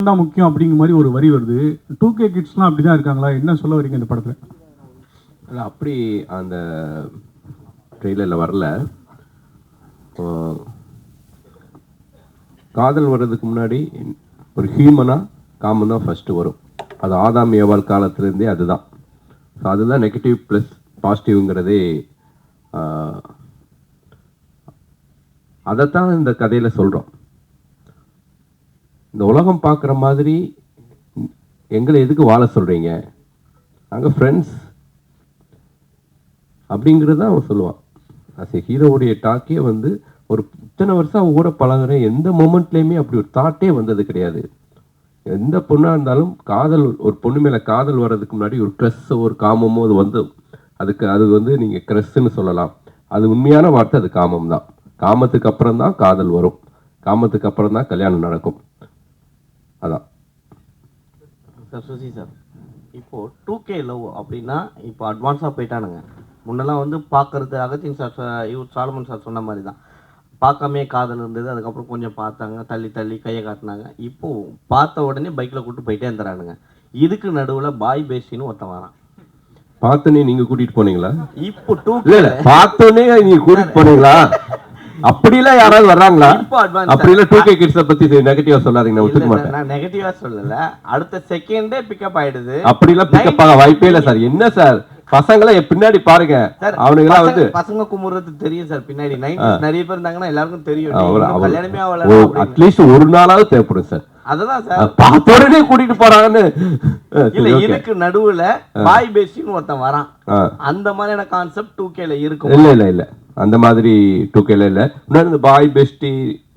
தான் முக்கியம் அப்படிங்கிற மாதிரி ஒரு வரி வருது. 2K கிட்ஸ்லாம் அப்படி தான் இருக்காங்களா? என்ன சொல்ல வரீங்க இந்த படத்தில்? இல்லை, அப்படி அந்த ட்ரெய்லரில் வரல. காதல் வர்றதுக்கு முன்னாடி ஒரு ஹியூமனாக காமன் தான் ஃபஸ்ட்டு வரும். அது ஆதாம் ஏவாள் காலத்துலேருந்தே அதுதான். ஸோ அதுதான் நெகட்டிவ் ப்ளஸ் பாசிட்டிவ்ங்கிறதே. அதைத்தான் இந்த கதையில் சொல்கிறோம். இந்த உலகம் பார்க்குற மாதிரி எங்களை எதுக்கு வாழ சொல்கிறீங்க, நாங்கள் ஃப்ரெண்ட்ஸ் அப்படிங்கிறது தான் அவன் சொல்லுவான். அஸ் ஏ ஹீரோவுடைய டாக்கே வந்து ஒரு இத்தனை வருஷம் அவன் கூட பழகுறேன், எந்த மொமெண்ட்லேயுமே அப்படி ஒரு தாட்டே வந்தது கிடையாது. எந்த பொண்ணாக இருந்தாலும் காதல், ஒரு பொண்ணு மேலே காதல் வர்றதுக்கு முன்னாடி ஒரு க்ரஸ்ஸோ ஒரு காமமோ அது வந்து அது வந்து நீங்கள் க்ரஸ்ன்னு சொல்லலாம். அது உண்மையான வார்த்தை, அது காமம் தான். காமத்துக்கு அப்புறம் தான் காதல் வரும், காமத்துக்கு அப்புறம் தான் கல்யாணம் நடக்கும். அதான் சார். சுசி சார், இப்போது 2K லவ் அப்படின்னா இப்போ அட்வான்ஸாக போயிட்டானுங்க. முன்னெல்லாம் வந்து பார்க்கறது அகத்தின் சார் இவர் சாலமன் சார் சொன்ன மாதிரி தான், பார்க்காமே காதல் இருந்தது. அதுக்கப்புறம் கொஞ்சம் பார்த்தாங்க, தள்ளி தள்ளி கையை காட்டினாங்க. இப்போது பார்த்த உடனே பைக்கில் கூப்பிட்டு போயிட்டே இருந்துறானுங்க. இதுக்கு நடுவில் பாய் பேசின்னு ஒருத்தன் வரான். பார்த்தோன்னே நீங்கள் கூட்டிகிட்டு போனீங்களா? இப்போ 2K பார்த்தோன்னே நீங்கள் கூட்டிகிட்டு போனீங்களா? அப்படிலாம் யாராவது வர்றாங்களா? அப்படிலாம் 2K கிட்ஸை பத்தி நெகட்டிவா சொல்லாதீங்க, நான் ஒத்துக்க மாட்டேன். நான் நெகட்டிவா சொல்லல, அடுத்த செகண்டே பிக்கப் ஆயிடுது. அப்படிலாம் பிக்கப் ஆக வாய்ப்பே இல்லை சார். என்ன சார், பசங்களை பின்னாடி பாருங்க, அவனுங்களாம் வந்து பசங்க குமுறது தெரியும் சார். பின்னாடி 90s நிறைய பேர் இருந்தாங்கன்னா எல்லாருக்கும் தெரியும். கல்யாணமே ஆகல, அட்லீஸ்ட் ஒரு நாளாவது தேவைப்படும் சார். அததான் சார், பார்த்த உடனே கூட்டிட்டு போறாங்கன்னு. இல்ல, இதுக்கு நடுவுல பாய் பேசின்னு ஒருத்தன் வரான். அந்த மாதிரியான கான்செப்ட் 2K ல இருக்கும். இல்ல இல்ல இல்ல, அந்த மாதிரி 2K ல இல்ல. முன்னாடி இந்த பாய் பெஸ்டி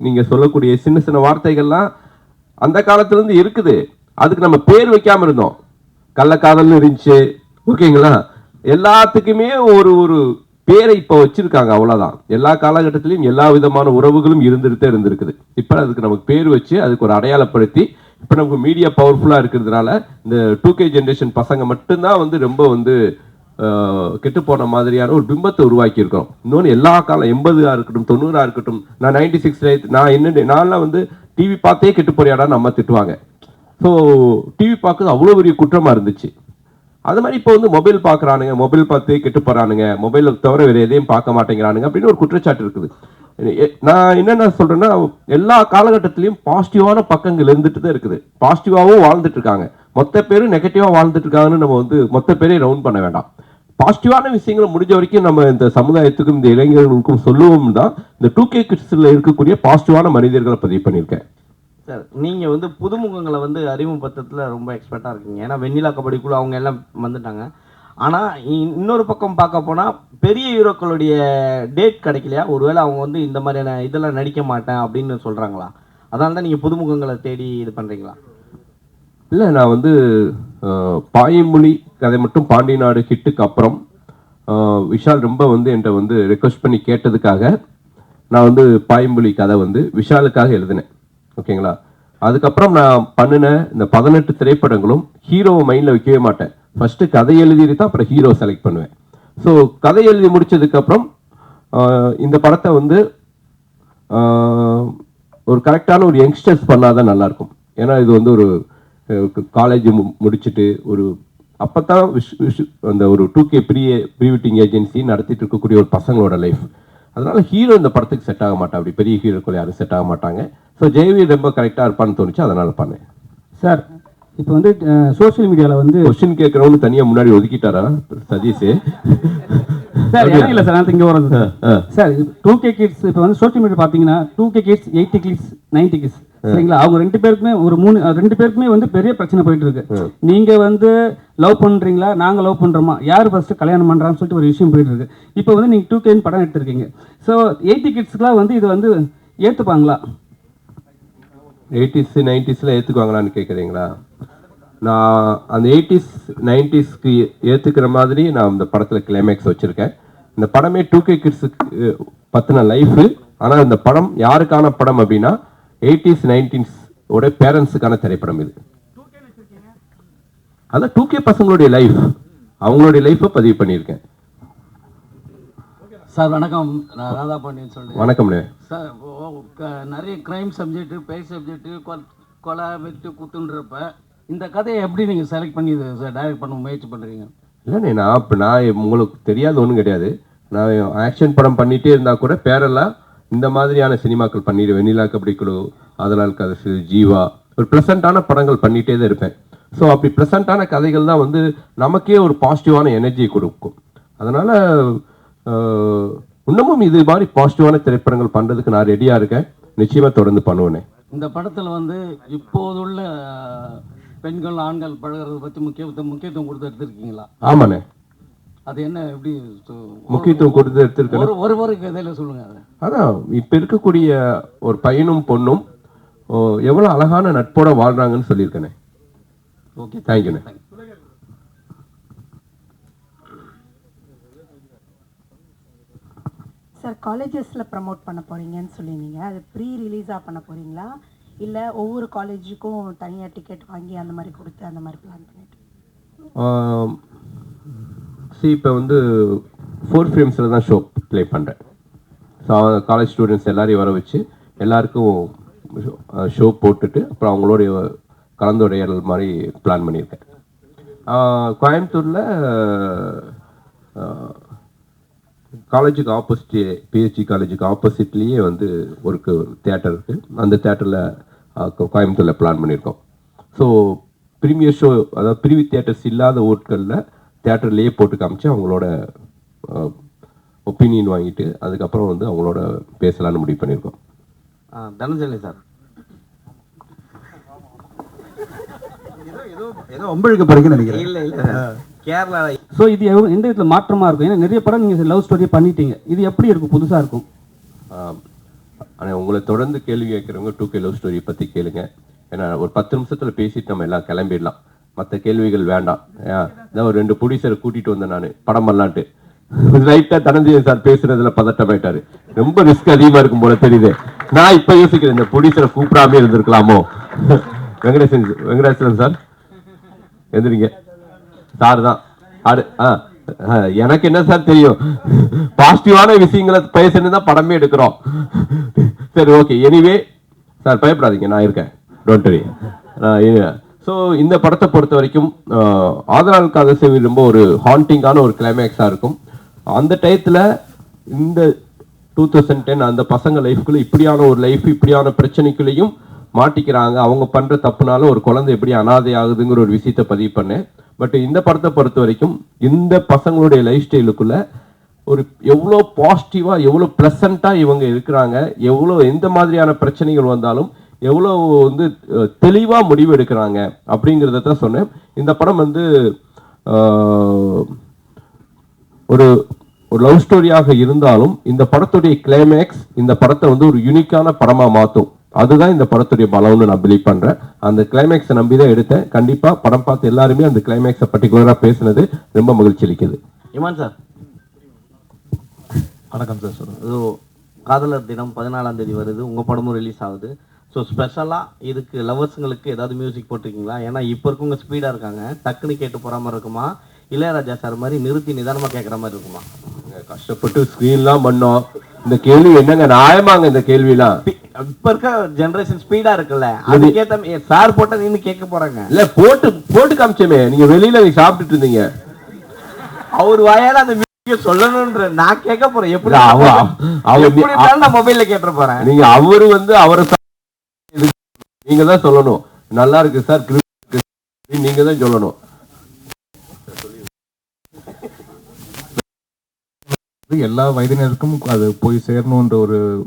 நீங்க சொல்லக்கூடிய சின்ன சின்ன வார்த்தைகள்லாம் அந்த காலத்துல இருந்து இருக்குது. அதுக்கு நம்ம பேர் வைக்காம இருந்தோம். கள்ளக்காதல்னு இருந்துச்சு, ஓகேங்களா? எல்லாத்துக்குமே ஒரு ஒரு பேரை இப்ப வச்சிருக்காங்க, அவ்வளவுதான். எல்லா காலகட்டத்திலையும் எல்லா விதமான உறவுகளும் இருந்திருக்குது. இப்ப அதுக்கு நமக்கு பேர் வச்சு அதுக்கு ஒரு அடையாளப்படுத்தி, இப்ப நமக்கு மீடியா பவர்ஃபுல்லா இருக்கிறதுனால இந்த 2K ஜென்ரேஷன் பசங்க மட்டும்தான் வந்து ரொம்ப வந்து கெட்டு போன மாதிரியான ஒரு பிம்பத்தை உருவாக்கி இருக்கோம். இன்னொன்று, எல்லா காலம் 80 இருக்கட்டும் 90 இருக்கட்டும், நான் 96 நான்லாம் வந்து டிவி பார்த்தே கெட்டு போறியாடான்னு அம்மா திட்டுவாங்க. ஸோ டிவி பார்க்குறது அவ்வளோ பெரிய குற்றமாக இருந்துச்சு. அது மாதிரி இப்போ வந்து மொபைல் பார்க்குறானுங்க, மொபைல் பார்த்தே கெட்டு போகிறானுங்க, மொபைலை தவிர வேறு எதையும் பார்க்க மாட்டேங்கிறானுங்க அப்படின்னு ஒரு குற்றச்சாட்டு இருக்குது. நான் என்னென்ன சொல்கிறேன்னா, எல்லா காலகட்டத்திலையும் பாசிட்டிவான பக்கங்கள் இருந்துட்டு தான் இருக்குது. பாசிட்டிவாகவும் வாழ்ந்துட்டு இருக்காங்க. மொத்த பேரும் நெகட்டிவாக வாழ்ந்துட்டு இருக்காங்கன்னு நம்ம வந்து மொத்த பேரையும் ரவுண்ட் பண்ண வேண்டாம். பாசிட்டிவான விஷயங்களை முடிஞ்ச வரைக்கும் நம்ம இந்த சமுதாயத்துக்கும் இந்த இளைஞர்களுக்கும் சொல்லுவோம் தான் இந்த 2K கிட்ஸில் இருக்கக்கூடிய பாசிட்டிவான மனிதர்களை பதிவு பண்ணியிருக்கேன். சார், நீங்கள் வந்து புதுமுகங்களை வந்து அறிமுகப்படுத்துறதுல ரொம்ப எக்ஸ்பர்ட்டாக இருக்கீங்க. ஏன்னா வெண்ணிலா கபடி குழு அவங்க எல்லாம் வந்துட்டாங்க. ஆனால் இன்னொரு பக்கம் பார்க்க போனால் பெரிய ஹீரோக்களுடைய டேட் கிடைக்கலையா? ஒருவேளை அவங்க வந்து இந்த மாதிரியான இதெல்லாம் நடிக்க மாட்டேன் அப்படின்னு சொல்கிறாங்களா? அதனால தான் நீங்கள் புதுமுகங்களை தேடி இது பண்ணுறீங்களா? இல்லை, நான் வந்து பாயமொழி கதை மட்டும் பாண்டிய நாடு ஹிட்டுக்கு அப்புறம் விஷால் ரொம்ப வந்து என்கிட்ட வந்து ரெக்வஸ்ட் பண்ணி கேட்டதுக்காக நான் வந்து பாயமொழி கதை வந்து விஷாலுக்காக எழுதினேன், ஓகேங்களா? அதுக்கப்புறம் நான் பண்ணின இந்த 18 திரைப்படங்களும் ஹீரோவை மைண்டில் வைக்கவே மாட்டேன். ஃபர்ஸ்ட் கதை எழுதிட்டு தான் அப்புறம் ஹீரோ செலக்ட் பண்ணுவேன். ஸோ கதை எழுதி முடிச்சதுக்கப்புறம் இந்த படத்தை வந்து ஒரு கரெக்டான ஒரு யங்ஸ்டர்ஸ் பண்ணாதான் நல்லாயிருக்கும். ஏன்னா இது வந்து ஒரு காலேஜ் முடிச்சுட்டு ஒரு அப்போத்தான் அந்த ஒரு 2K ப்ரீ வெட்டிங் ஏஜென்சி நடத்திட்டு இருக்கக்கூடிய ஒரு பசங்களோட லைஃப். அதனால ஹீரோ இந்த படத்துக்கு செட் ஆக மாட்டா, அப்படி பெரிய ஹீரோக்கள் யாரும் செட் ஆக மாட்டாங்க. ஸோ ஜெயவி ரொம்ப கரெக்டாக இருப்பான்னு தோணுச்சு, அதனால பண்ணேன். சார், இப்போ வந்து சோஷியல் மீடியாவில் வந்து கொஸ்டின் கேட்குறவனு தனியாக முன்னாடி ஒதுக்கிட்டாரா சதீஷ்? சார் இல்லை சார், நான் இங்கே வரது சார். 2K கிட்ஸ் இப்போ வந்து சோஷியல் மீடியா பார்த்தீங்கன்னா 2K கிட்ஸ், 80 கிட்ஸ், 90 கிட்ஸ், சரிங்களா? அவங்க ரெண்டு பேருக்குமே வந்து பெரிய பிரச்சனை போயிட்டு இருக்கு. நீங்க வந்து லவ் பண்றீங்களா, நாங்க லவ் பண்றோமா, யார் ஃபர்ஸ்ட் கல்யாணம் பண்றான்னு சொல்லிட்டு ஒரு விஷயம் போயிட்டு இருக்கு. இப்போ வந்து நீங்க 2K படம் எடுத்திருக்கீங்க. ஸோ 80 கிட்ஸ்க்குலாம் வந்து இது வந்து ஏத்துப்பாங்களா? 80s 90s ஏற்றுக்குவாங்களான்னு கேட்குறீங்களா? நான் அந்த 80s 90ஸ்க்கு ஏற்றுக்கிற மாதிரி நான் இந்த படத்தில் கிளைமேக்ஸ் வச்சுருக்கேன். இந்த படமே 2K கிட்ஸுக்கு பற்றின லைஃபு. ஆனால் இந்த படம் யாருக்கான படம் அப்படின்னா 80s 90s ஓட பேரண்ட்ஸுக்கான திரைப்படம் இது. அதான் 2K பசங்களுடைய லைஃப், அவங்களுடைய லைஃப்பை பதிவு பண்ணியிருக்கேன். சார் வணக்கம், நான் ராதா பாண்டியன் சொல்கிறேன். வணக்கம்ண்ணே. சார், நிறைய க்ரைம் சப்ஜெக்ட்டு, பேய் சப்ஜெக்ட்டு, கொலை வெட்டு குத்துன்றப்ப இந்த கதையை எப்படி நீங்கள் செலக்ட் பண்ணி டைரக்ட் பண்ண முயற்சி பண்ணுறீங்க? இல்லைண்ணே, நான் உங்களுக்கு தெரியாத ஒன்றும் கிடையாது. நான் ஆக்ஷன் படம் பண்ணிகிட்டே இருந்தால் கூட பேரெல்லாம் இந்த மாதிரியான சினிமாக்கள் பண்ணிடுவேன். வெண்ணிலா கபடி குழு, அதனால் கதை, ஜீவா, ஒரு ப்ளசண்ட்டான படங்கள் பண்ணிகிட்டே தான் இருப்பேன். ஸோ அப்படி ப்ளசண்ட்டான கதைகள் தான் வந்து நமக்கே ஒரு பாசிட்டிவான எனர்ஜி கொடுக்கும். அதனால் இன்னமும் இது மாதிரி பாசிட்டிவான திரைப்படங்கள் பண்ணுறதுக்கு நான் ரெடியாக இருக்கேன். நிச்சயமாக தொடர்ந்து பண்ணுவேனே. இந்த படத்தில் வந்து இப்போதுள்ள பெண்கள் ஆண்கள் பழகிறத பற்றி முக்கியத்துவம் கொடுத்து எடுத்திருக்கீங்களா? ஆமாண்ணே. அது என்ன எப்படி முக்கியத்துவம் கொடுத்து எடுத்திருக்கேன்? ஒரு கதையில் சொல்லுங்க. அதான் இப்போ இருக்கக்கூடிய ஒரு பையனும் பொண்ணும் எவ்வளோ அழகான நட்போட வாழ்றாங்கன்னு சொல்லியிருக்கேனே. ஓகே, தேங்க்யூண்ணே. சார், காலேஜஸில் ப்ரமோட் பண்ண போகிறீங்கன்னு சொல்லியிருந்தீங்க. அது ப்ரீ ரிலீஸாக பண்ண போகிறீங்களா, இல்லை ஒவ்வொரு காலேஜுக்கும் தனியாக டிக்கெட் வாங்கி அந்த மாதிரி கொடுத்து அந்த மாதிரி பிளான் பண்ணிட்டு? இப்போ வந்து 4 ஃபிலிம்ஸில் தான் ஷோ ப்ளே பண்ணுறேன். ஸோ காலேஜ் ஸ்டூடெண்ட்ஸ் எல்லாரையும் வர வச்சு எல்லாருக்கும் ஷோ போட்டுட்டு அப்புறம் அவங்களோட கலந்துரையாடல் மாதிரி பிளான் பண்ணியிருக்கேன். கோயம்புத்தூரில் காலேஜுக்கு ஆப்போசிட், பிஹெச்டி காலேஜுக்கு ஆப்போசிட்லேயே வந்து ஒரு தியேட்டர் இருக்குது. அந்த தியேட்டரில் கோயம்புத்தூரில் பிளான் பண்ணியிருக்கோம். ஸோ ப்ரீமியர் ஷோ, அதாவது ப்ரீவியூ தியேட்டர்ஸ் இல்லாத ஊர்களில் தியேட்டர்லேயே போட்டு காமிச்சு அவங்களோட ஒப்பீனியன் வாங்கிட்டு அதுக்கப்புறம் வந்து அவங்களோட பேசலான்னு முடிவு பண்ணியிருக்கோம். தனஞ்சலி சார், ஏதோ ஒம்பழுக்க போறீங்கன்னு நினைக்கிறேன். இல்லை கேரளா. ஸோ இது எந்த விதத்தில் மாற்றமாக இருக்கும்? ஏன்னா நிறைய படம் நீங்கள் லவ் ஸ்டோரியை பண்ணிட்டீங்க, இது எப்படி இருக்கும், புதுசாக இருக்கும்? ஆனால் உங்களை தொடர்ந்து கேள்வி கேட்குறவங்க 2K லவ் ஸ்டோரி பற்றி கேளுங்க. ஏன்னா ஒரு 10 நிமிஷத்தில் பேசிட்டு நம்ம எல்லாம் கிளம்பிடலாம். மற்ற கேள்விகள் வேண்டாம். இதான் ஒரு 2 ப்ரொடியூசரை கூட்டிகிட்டு வந்தேன் நான் படம் பண்ணலான்ட்டு. ரைட்டாக தனஞ்சயன் சார் பேசுறதுல பதட்டமாயிட்டாரு. ரொம்ப ரிஸ்க் அதிகமாக இருக்கும் போல தெரியுது. நான் இப்போ யோசிக்கிறேன், இந்த ப்ரொடியூசரை கூப்பிடாமே இருந்திருக்கலாமோ. வெங்கடேஸ்வரன் சார் எந்திரிங்க. சார் தான் எனக்கு என்ன சார் தெரியும், பாசிட்டிவான விஷயங்களை பேசணும் தான் படமே எடுக்கிறோம். சரி, ஓகே. எனிவே சார் பயப்படாதீங்க, நான் இருக்கேன், டோன்ட் வரி. ஸோ இந்த படத்தை பொறுத்த வரைக்கும் ஆதலால் காதல் ரொம்ப ஒரு ஹாண்டிங்கான ஒரு கிளைமேக்ஸாக இருக்கும். அந்த டயத்தில் இந்த 2010 அந்த பசங்க லைஃப்குள்ளே இப்படியான ஒரு லைஃப், இப்படியான பிரச்சனைக்குள்ளேயும் மாட்டிக்கிறாங்க. அவங்க பண்ணுற தப்புனால ஒரு குழந்தை எப்படி அனாதை ஆகுதுங்கிற ஒரு விஷயத்தை பதிவு பண்ணேன். பட் இந்த படத்தை பொறுத்த வரைக்கும் இந்த பசங்களுடைய லைஃப் ஸ்டைலுக்குள்ள ஒரு எவ்வளோ பாசிட்டிவாக, எவ்வளோ ப்ளசண்ட்டாக இவங்க இருக்கிறாங்க, எவ்வளோ எந்த மாதிரியான பிரச்சனைகள் வந்தாலும் எவ்வளோ வந்து தெளிவாக முடிவு எடுக்கிறாங்க அப்படிங்கிறத தான் சொன்னேன். இந்த படம் வந்து ஒரு ஒரு லவ் ஸ்டோரியாக இருந்தாலும் இந்த படத்துடைய கிளைமேக்ஸ் இந்த படத்தை வந்து ஒரு யூனிக்கான படமாக மாற்றும். அதுதான் இந்த படத்துடைய பலம்னு நான் பிலீவ் பண்ணுறேன். அந்த கிளைமேக்ஸை நம்பி தான் எடுத்தேன். கண்டிப்பாக படம் பார்த்து எல்லாருமே அந்த கிளைமேக்ஸை பர்டிகுலராக பேசுனது ரொம்ப மகிழ்ச்சி அளிக்குது. இமான் சார், வணக்கம் சார். சொல்லுங்கள். இது காதலர் தினம் 14ஆம் தேதி வருது, உங்கள் படமும் ரிலீஸ் ஆகுது. ஸோ ஸ்பெஷலாக இதுக்கு லவர்ஸுங்களுக்கு ஏதாவது மியூசிக் போட்டிருக்கீங்களா? ஏன்னா இப்போ இருக்கவங்க ஸ்பீடாக இருக்காங்க, டக்குன்னு கேட்டு போகிற மாதிரி இருக்குமா, இளையராஜா சார் மாதிரி நிறுத்தி நிதானமாக கேட்குற மாதிரி இருக்குமா? கஷ்டப்பட்டு ஸ்க்ரீன்லாம் பண்ணோம். இந்த கேள்வி என்னங்க நியாயமாங்க? இந்த கேள்விலாம் இப்ப இருக்க ஜெனரேஷன் ஸ்பீடா இருக்குல்ல, அதுக்கேத்த சார் போட்டது இன்னும் கேட்க போறாங்க. இல்ல போட்டு காமிச்சமே, நீங்க வெளியில சாப்பிட்டுட்டு இருந்தீங்க. அவர் வாயால அந்த மியூசிக் சொல்லணும்ன்ற நான் கேட்க போறேன். எப்படி நான் மொபைல்ல கேட்டு போறேன். நீங்க அவரு வந்து அவரை நீங்க தான் சொல்லணும். நல்லா இருக்கு சார், நீங்க தான் சொல்லணும். எல்லா வயதினருக்கும் அது போய் சேரணுன்ற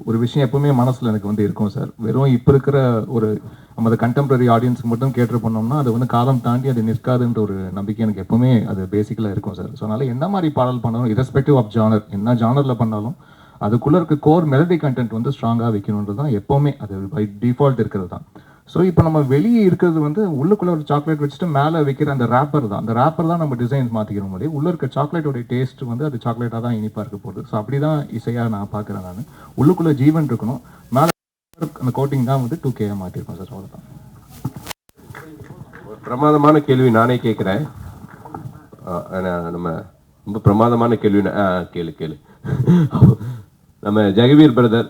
ஒரு விஷயம் எப்பவுமே மனசுல எனக்கு வந்து இருக்கும் சார். வெறும் இப்போ இருக்கிற ஒரு நம்ம கண்டெம்பரரி ஆடியன்ஸுக்கு மட்டும் கேட்டு பண்ணோம்னா அது வந்து காலம் தாண்டி அது நிற்காதுன்ற ஒரு நம்பிக்கை எனக்கு எப்பவுமே அது பேசிக்கலாக இருக்கும் சார். ஸோ அதனால என்ன மாதிரி பாடல் பண்ணாலும் இரஸ்பெக்டிவ் ஆஃப் ஜானர், என்ன ஜானரில் பண்ணாலும் அதுக்குள்ளே இருக்க கோர் மெலடி கண்டென்ட் வந்து ஸ்ட்ராங்காக வைக்கணுன்றது தான் எப்போவுமே அது பை டிஃபால்ட் இருக்கிறது தான். ஸோ இப்போ நம்ம வெளியே இருக்கிறது வந்து உள்ளுக்குள்ளே ஒரு சாக்லேட் வச்சுட்டு மேலே வைக்கிற அந்த ரேப்பர் தான். அந்த ரேப்பர் தான் நம்ம டிசைன்ஸ் மாற்றிக்கிற முடியும். உள்ளே இருக்க சாக்லேட்டோடைய டேஸ்ட் வந்து அது சாக்லேட்டாக தான் இனிப்பாக இருக்க போகுது. ஸோ அப்படி தான் இசையாக நான் பார்க்குறேன். நான் உள்ளுக்குள்ளே ஜீவன் இருக்கணும், மேலே அந்த கோட்டிங் தான் வந்து 2K மாற்றிருக்கோம் சார். அவ்வளோதான். ஒரு பிரமாதமான கேள்வி நானே கேட்குறேன். நம்ம ரொம்ப பிரமாதமான கேள்வி. கேளு நம்ம ஜெகவீர் பிரதர்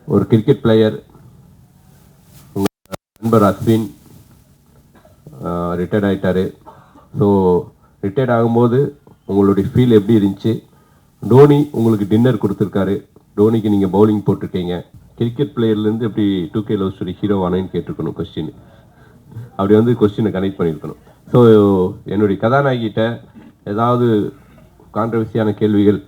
ஒரு கிரிக்கெட் பிளேயர், நண்பர் அஸ்வின் ரிட்டையர்ட் ஆகிட்டாரு. ஸோ ரிட்டையர்ட் ஆகும்போது உங்களுடைய ஃபீல் எப்படி இருந்துச்சு? டோனி உங்களுக்கு டின்னர் கொடுத்துருக்காரு, டோனிக்கு நீங்கள் பவுலிங் போட்டிருக்கீங்க. கிரிக்கெட் பிளேயர்லேருந்து எப்படி 2K லவ் ஸ்டோரி ஹீரோ ஆனேன்னு கேட்டிருக்கணும் கொஸ்டின். அப்படி வந்து கொஸ்டினை கனெக்ட் பண்ணியிருக்கணும். ஸோ என்னுடைய கதாநாயகிட்ட ஏதாவது கான்ட்ரவர்சியான கேள்விகள்?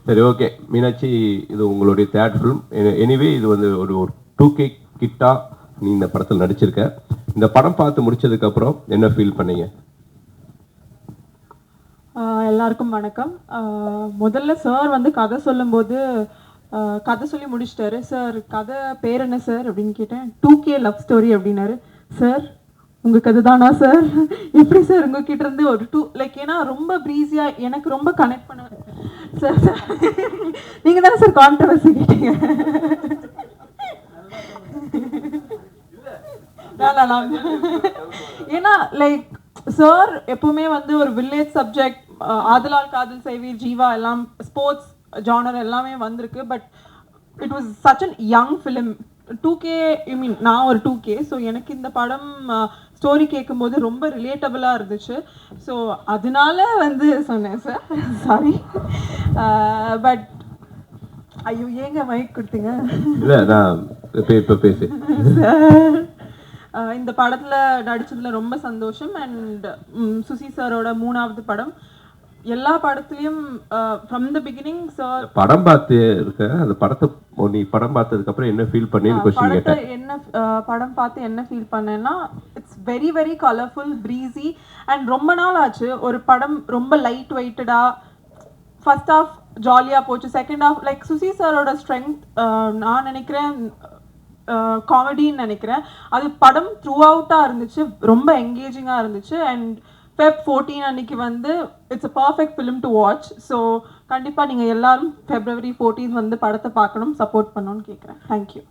சரி, ஓகே. மீனாட்சி, இது உங்களுடைய தேர்ட் ஃபிலிம். எனிவே இது வந்து ஒரு 2K கிட்டா நீ இந்த படத்தில் நடிச்சிருக்க. இந்த படம் பார்த்து முடிச்சதுக்கப்புறம் என்ன ஃபீல் பண்ணீங்க? எல்லாருக்கும் வணக்கம். முதல்ல சார் வந்து கதை சொல்லும்போது கதை சொல்லி முடிச்சிட்டாரு. சார் கதை பேர் என்ன சார் அப்படின்னு கேட்டேன். 2K லவ் ஸ்டோரி அப்படின்னாரு. சார் உங்கள் கதை தானா சார்? எப்படி சார் உங்ககிட்ட இருந்து ஒரு ஏன்னா ரொம்ப ப்ரீஸியாக எனக்கு ரொம்ப கனெக்ட் பண்ண சார். நீங்கள் தானே சார் கான்ட்ரவர்சி கேட்டீங்க. ஏன்னா சார் எப்பவுமே வந்து ஒரு வில்லேஜ் சப்ஜெக்ட், ஆதலால் காதல் செய்வீர், ஜீவா எல்லாம் ஸ்போர்ட்ஸ் ஜானர் எல்லாமே வந்திருக்கு. But it was such an young film. 2K ஐ மீன் நான் ஒரு 2K. ஸோ எனக்கு இந்த படம் ஸ்டோரி கேட்கும்போது ரொம்ப ரிலேட்டபிளாக இருந்துச்சு. ஸோ அதனால வந்து சொன்னேன் சார். சாரி. பட் ஐயோ ஏங்க மைக் கொடுத்தீங்க? இல்லை, நான் இப்போ பேசு. இந்த படத்தில் நடிச்சதில் ரொம்ப சந்தோஷம். அண்ட் சுசி சாரோட 3வது படம். எல்லா படத்துலையும் ஃப்ரம் த பிகினிங் சார் படம் பார்த்து இருக்க. அந்த படத்தை நீ படம் பார்த்ததுக்கு அப்புறம் என்ன ஃபீல் பண்ணேன்னு கொஸ்டின் கேட்டேன். என்ன படம் பார்த்து என்ன ஃபீல் பண்ணேன்னா, it's very very colourful, breezy. And ரொம்ப நாள் ஆச்சு ஒரு படம் ரொம்ப லைட் வெயிட்டடாக. ஃபர்ஸ்ட் ஹாஃப் ஜாலியாக போச்சு, செகண்ட் ஹாஃப் சுசி சாரோட ஸ்ட்ரென்த் நான் நினைக்கிறேன் காமெடின்னு நினைக்கிறேன். அது படம் த்ரூ அவுட்டாக இருந்துச்சு, ரொம்ப என்கேஜிங்காக இருந்துச்சு. அண்ட் Feb 14 அன்னைக்கு வந்து it's a perfect film to watch. So கண்டிப்பாக நீங்கள் எல்லாரும் February 14 வந்து படத்தை பார்க்கணும், சப்போர்ட் பண்ணணும்னு கேட்குறேன். தேங்க்யூ.